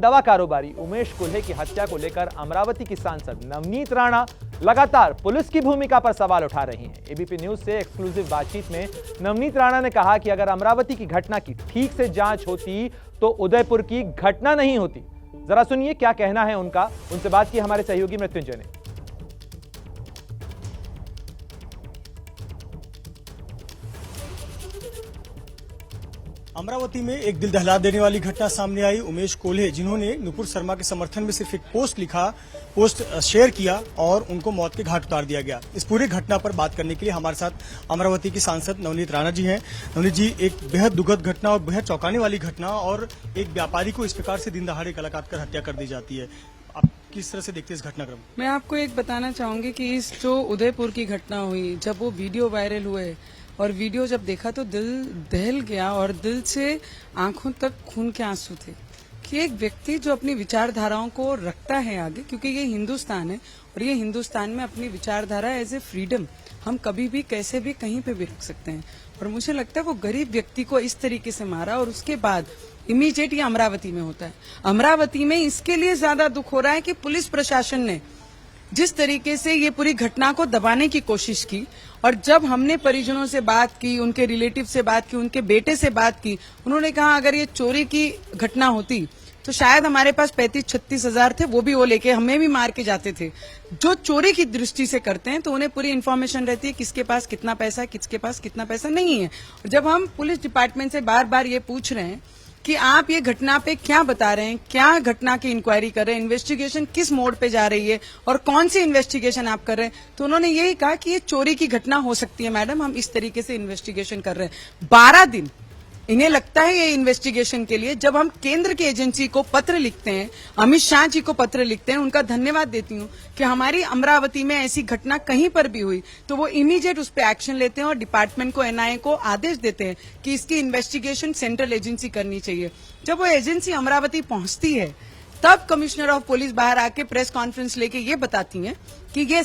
दवा कारोबारी उमेश कोल्हे की हत्या को लेकर अमरावती की सांसद नवनीत राणा लगातार पुलिस की भूमिका पर सवाल उठा रही हैं। एबीपी न्यूज से एक्सक्लूसिव बातचीत में नवनीत राणा ने कहा कि अगर अमरावती की घटना की ठीक से जांच होती तो उदयपुर की घटना नहीं होती। जरा सुनिए क्या कहना है उनका। उनसे बात की हमारे सहयोगी मृत्युंजय ने। अमरावती में एक दिल दहला देने वाली घटना सामने आई। उमेश कोल्हे, जिन्होंने नुपुर शर्मा के समर्थन में सिर्फ एक पोस्ट शेयर किया और उनको मौत के घाट उतार दिया गया। इस पूरी घटना पर बात करने के लिए हमारे साथ अमरावती की सांसद नवनीत राणा जी हैं। नवनीत जी, एक बेहद दुखद घटना और बेहद चौंकाने वाली घटना, और एक व्यापारी को इस प्रकार से दिन दहाड़े गला काट कर हत्या कर दी जाती है। आप किस तरह से देखते हैं इस घटनाक्रम? मैं आपको एक बताना चाहूंगी कि इस जो उदयपुर की घटना हुई, जब वो वीडियो वायरल हुए और वीडियो जब देखा तो दिल दहल गया और दिल से आंखों तक खून के आंसू थे कि एक व्यक्ति जो अपनी विचारधाराओं को रखता है आगे, क्योंकि ये हिंदुस्तान है और ये हिंदुस्तान में अपनी विचारधारा एज ए फ्रीडम हम कभी भी कैसे भी कहीं पे भी रख सकते हैं। और मुझे लगता है वो गरीब व्यक्ति को इस तरीके से मारा और उसके बाद इमीडिएट ये अमरावती में होता है। अमरावती में इसके लिए ज्यादा दुख हो रहा है कि पुलिस प्रशासन ने जिस तरीके से ये पूरी घटना को दबाने की कोशिश की, और जब हमने परिजनों से बात की, उनके रिलेटिव से बात की, उनके बेटे से बात की, उन्होंने कहा अगर ये चोरी की घटना होती तो शायद हमारे पास 35-36 हजार थे, वो भी वो लेके हमें भी मार के जाते थे। जो चोरी की दृष्टि से करते हैं तो उन्हें पूरी इन्फॉर्मेशन रहती है किसके पास कितना पैसा है, किसके पास कितना पैसा नहीं है। जब हम पुलिस डिपार्टमेंट से बार बार ये पूछ रहे हैं कि आप ये घटना पे क्या बता रहे हैं, क्या घटना की इंक्वायरी कर रहे हैं, इन्वेस्टिगेशन किस मोड पे जा रही है और कौन सी इन्वेस्टिगेशन आप कर रहे हैं, तो उन्होंने यही कहा कि ये चोरी की घटना हो सकती है मैडम, हम इस तरीके से इन्वेस्टिगेशन कर रहे हैं। 12 दिन इन्हें लगता है ये इन्वेस्टिगेशन के लिए। जब हम केंद्र की एजेंसी को पत्र लिखते हैं, अमित शाह जी को पत्र लिखते हैं, उनका धन्यवाद देती हूँ कि हमारी अमरावती में ऐसी घटना कहीं पर भी हुई तो वो इमीडिएट उस पर एक्शन लेते हैं और डिपार्टमेंट को, एनआईए को आदेश देते हैं कि इसकी इन्वेस्टिगेशन सेंट्रल एजेंसी करनी चाहिए। जब वो एजेंसी अमरावती पहुंचती है तब कमिश्नर ऑफ पुलिस बाहर आके प्रेस कॉन्फ्रेंस लेके ये बताती हैं कि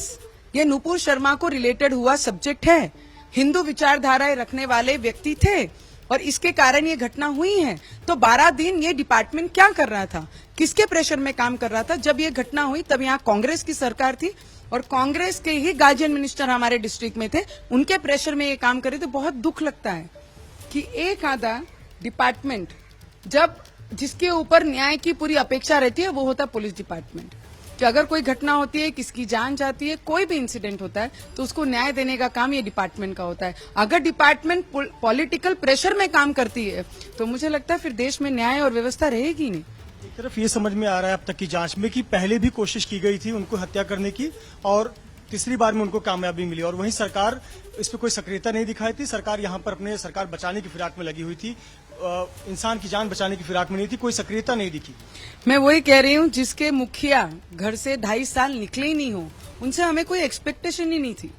ये नुपुर शर्मा को रिलेटेड हुआ सब्जेक्ट है, हिंदू विचारधाराएं रखने वाले व्यक्ति थे और इसके कारण ये घटना हुई है। तो 12 दिन ये डिपार्टमेंट क्या कर रहा था, किसके प्रेशर में काम कर रहा था? जब ये घटना हुई तब यहाँ कांग्रेस की सरकार थी और कांग्रेस के ही गार्जियन मिनिस्टर हमारे डिस्ट्रिक्ट में थे, उनके प्रेशर में ये काम करे। तो बहुत दुख लगता है कि एक आधा डिपार्टमेंट जब जिसके ऊपर न्याय की पूरी अपेक्षा रहती है वो होता है पुलिस डिपार्टमेंट, कि अगर कोई घटना होती है, किसकी जान जाती है, कोई भी इंसिडेंट होता है तो उसको न्याय देने का काम ये डिपार्टमेंट का होता है। अगर डिपार्टमेंट पॉलिटिकल प्रेशर में काम करती है तो मुझे लगता है फिर देश में न्याय और व्यवस्था रहेगी नहीं। एक तरफ ये समझ में आ रहा है अब तक की जांच में कि पहले भी कोशिश की गई थी उनको हत्या करने की और तीसरी बार में उनको कामयाबी मिली, और वहीं सरकार इस पर कोई सक्रियता नहीं दिखाई थी। सरकार यहाँ पर अपने सरकार बचाने की फिराक में लगी हुई थी, इंसान की जान बचाने की फिराक में नहीं थी, कोई सक्रियता नहीं दिखी। मैं वही कह रही हूँ, जिसके मुखिया घर से 2.5 साल निकले ही नहीं हो, उनसे हमें कोई एक्सपेक्टेशन ही नहीं थी,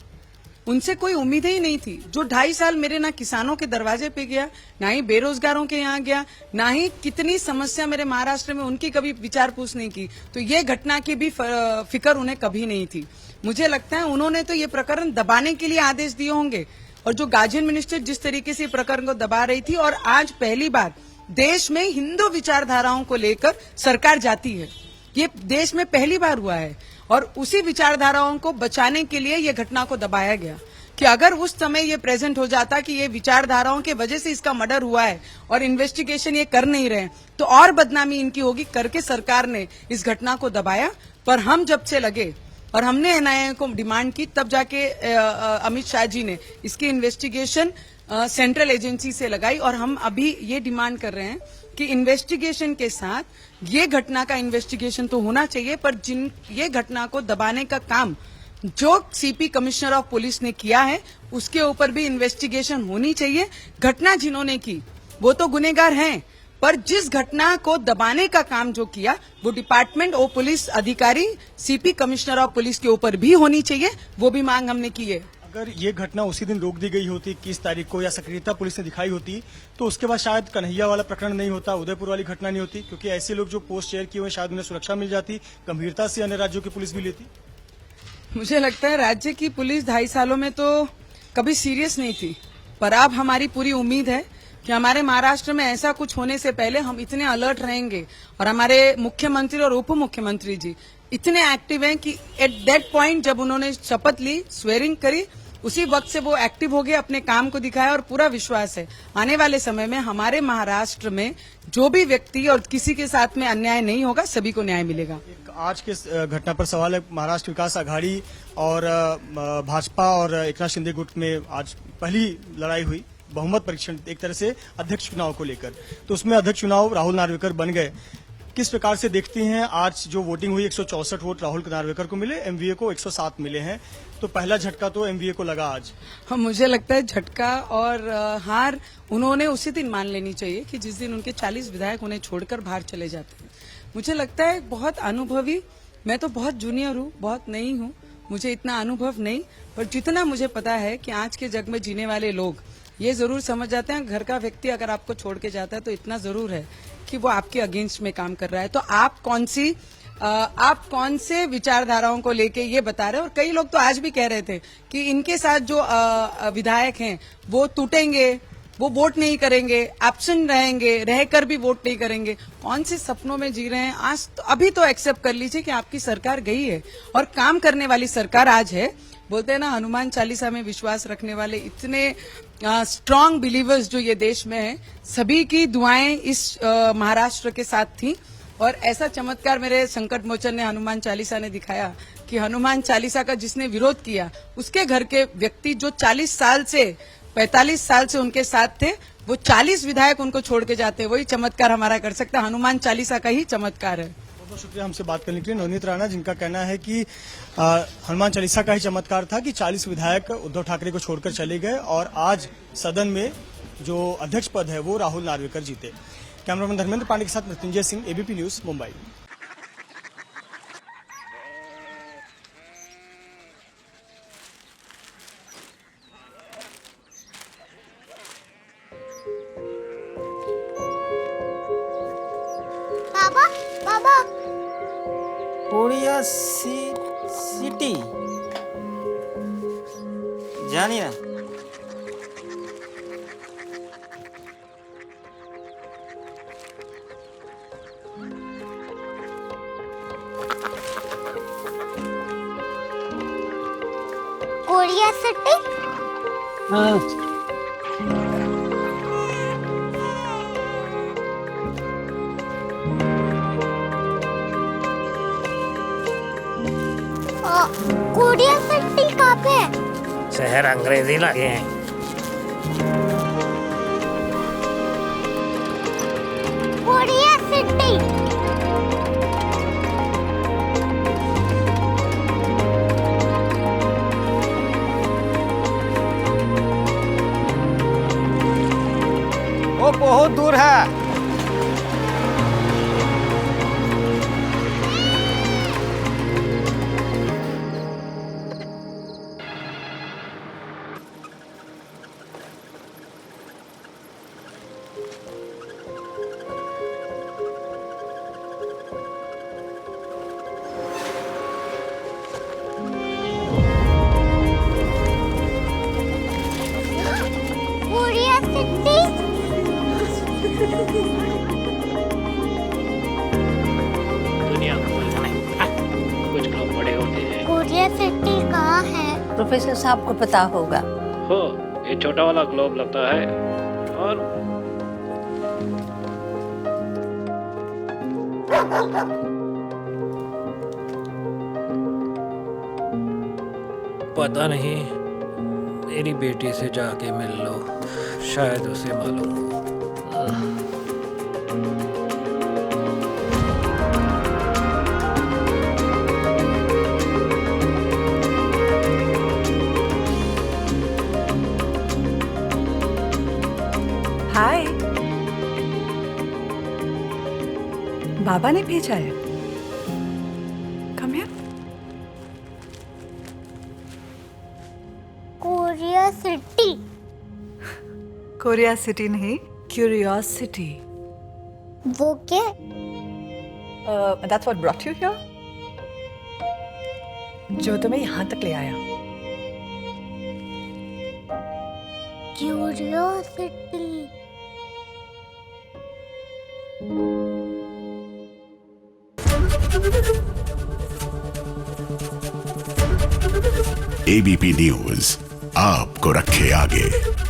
उनसे कोई उम्मीद ही नहीं थी। जो 2.5 साल मेरे ना किसानों के दरवाजे पे गया, ना ही बेरोजगारों के यहाँ गया, ना ही कितनी समस्या मेरे महाराष्ट्र में उनकी कभी विचार पूछ नहीं की, तो ये घटना की भी फिक्र उन्हें कभी नहीं थी। मुझे लगता है उन्होंने तो ये प्रकरण दबाने के लिए आदेश दिए होंगे, और जो गार्जियन मिनिस्टर जिस तरीके से प्रकरण को दबा रही थी, और आज पहली बार देश में हिंदू विचारधाराओं को लेकर सरकार जाती है, ये देश में पहली बार हुआ है, और उसी विचारधाराओं को बचाने के लिए ये घटना को दबाया गया कि अगर उस समय ये प्रेजेंट हो जाता कि ये विचारधाराओं के वजह से इसका मर्डर हुआ है और इन्वेस्टिगेशन ये कर नहीं रहे तो और बदनामी इनकी होगी, करके सरकार ने इस घटना को दबाया। पर हम जब से लगे और हमने एनआईए को डिमांड की, तब जाके अमित शाह जी ने इसकी इन्वेस्टिगेशन सेंट्रल एजेंसी से लगाई, और हम अभी ये डिमांड कर रहे हैं कि इन्वेस्टिगेशन के साथ ये घटना का इन्वेस्टिगेशन तो होना चाहिए, पर ये घटना को दबाने का काम जो सीपी कमिश्नर ऑफ पुलिस ने किया है उसके ऊपर भी इन्वेस्टिगेशन होनी चाहिए। घटना जिन्होंने की वो तो गुनहगार हैं, पर जिस घटना को दबाने का काम जो किया वो डिपार्टमेंट और पुलिस अधिकारी सीपी कमिश्नर ऑफ पुलिस के ऊपर भी होनी चाहिए, वो भी मांग हमने की है। अगर ये घटना उसी दिन रोक दी गई होती 21 तारीख को, या सक्रियता पुलिस ने दिखाई होती, तो उसके बाद शायद कन्हैया वाला प्रकरण नहीं होता, उदयपुर वाली घटना नहीं होती, क्योंकि ऐसे लोग जो पोस्ट शेयर किए हुए शायद उन्हें सुरक्षा मिल जाती, गंभीरता से अन्य राज्यों की पुलिस भी लेती। मुझे लगता है राज्य की पुलिस 2.5 सालों में तो कभी सीरियस नहीं थी, पर अब हमारी पूरी उम्मीद है कि हमारे महाराष्ट्र में ऐसा कुछ होने से पहले हम इतने अलर्ट रहेंगे और हमारे मुख्यमंत्री और उप मुख्यमंत्री जी इतने एक्टिव हैं कि एट दैट पॉइंट जब उन्होंने शपथ ली, स्वेरिंग करी, उसी वक्त से वो एक्टिव हो गए, अपने काम को दिखाया और पूरा विश्वास है आने वाले समय में हमारे महाराष्ट्र में जो भी व्यक्ति और किसी के साथ में अन्याय नहीं होगा, सभी को न्याय मिलेगा। एक आज के घटना पर सवाल है, महाराष्ट्र विकास आघाड़ी और भाजपा और एकनाथ शिंदे गुट में आज पहली लड़ाई हुई बहुमत परीक्षण एक तरह से अध्यक्ष चुनाव को लेकर, तो उसमें अध्यक्ष चुनाव राहुल नार्वेकर बन गए। किस प्रकार से देखती हैं आज जो वोटिंग हुई, 164 वोट राहुल नार्वेकर को मिले, एमवीए को 107 मिले हैं, तो पहला झटका तो एमवीए को लगा आज। हाँ, मुझे लगता है झटका और हार उन्होंने उसी दिन मान लेनी चाहिए कि जिस दिन उनके 40 विधायक उन्हें छोड़कर बाहर चले जाते हैं। मुझे लगता है बहुत अनुभवी, मैं तो बहुत जूनियर हूँ, बहुत नई हूँ, मुझे इतना अनुभव नहीं, पर जितना मुझे पता है कि आज के जग में जीने वाले लोग ये जरूर समझ जाते हैं, घर का व्यक्ति अगर आपको छोड़ के जाता है तो इतना जरूर है कि वो आपके अगेंस्ट में काम कर रहा है। तो आप कौन से विचारधाराओं को लेके ये बता रहे हैं। और कई लोग तो आज भी कह रहे थे कि इनके साथ जो विधायक हैं वो टूटेंगे, वो वोट नहीं करेंगे, एब्सेंट रहेंगे, रहकर भी वोट नहीं करेंगे। कौन से सपनों में जी रहे हैं? आज तो अभी तो एक्सेप्ट कर लीजिए कि आपकी सरकार गई है और काम करने वाली सरकार आज है। बोलते हैं ना, हनुमान चालीसा में विश्वास रखने वाले इतने स्ट्रांग बिलीवर्स जो ये देश में है, सभी की दुआएं इस महाराष्ट्र के साथ थी। और ऐसा चमत्कार मेरे संकट मोचन ने हनुमान चालीसा ने दिखाया कि हनुमान चालीसा का जिसने विरोध किया उसके घर के व्यक्ति जो 45 साल से उनके साथ थे, वो 40 विधायक उनको छोड़ के जाते, वही चमत्कार हमारा कर सकता है। हनुमान चालीसा का ही चमत्कार है। बहुत बहुत शुक्रिया हमसे बात करने के लिए नवनीत राणा, जिनका कहना है कि हनुमान चालीसा का ही चमत्कार था कि 40 विधायक उद्धव ठाकरे को छोड़कर चले गए और आज सदन में जो अध्यक्ष पद है वो राहुल नार्वेकर जीते। कैमरामैन धर्मेंद्र पांडे के साथ मृत्युंजय सिंह, एबीपी न्यूज, मुंबई। बाबा बाबा कोरिया सिटी जानी ना। कोरिया सिटी कोरिया सिटी कहाँ पे है? शहर अंग्रेजी लगे हैं। कोरिया सिटी वो बहुत दूर है। कोरिया सिटी दुनिया को बोलना नहीं। कुछ लोग बड़े होते हैं। कोरिया सिटी कहाँ है? प्रोफेसर साहब को पता होगा। हो, ये छोटा वाला ग्लोब लगता है और पता नहीं, मेरी बेटी से जाके मिल लो, शायद उसे मालूम हो। हाय, बाबा ने भेजा है। Come here. Korea city Korea city नहीं, क्यूरियोसिटी। वो क्या? That's what brought you here, जो तुम्हें यहाँ तक ले आया। क्यूरियोसिटी एबीपी न्यूज आपको रखे आगे।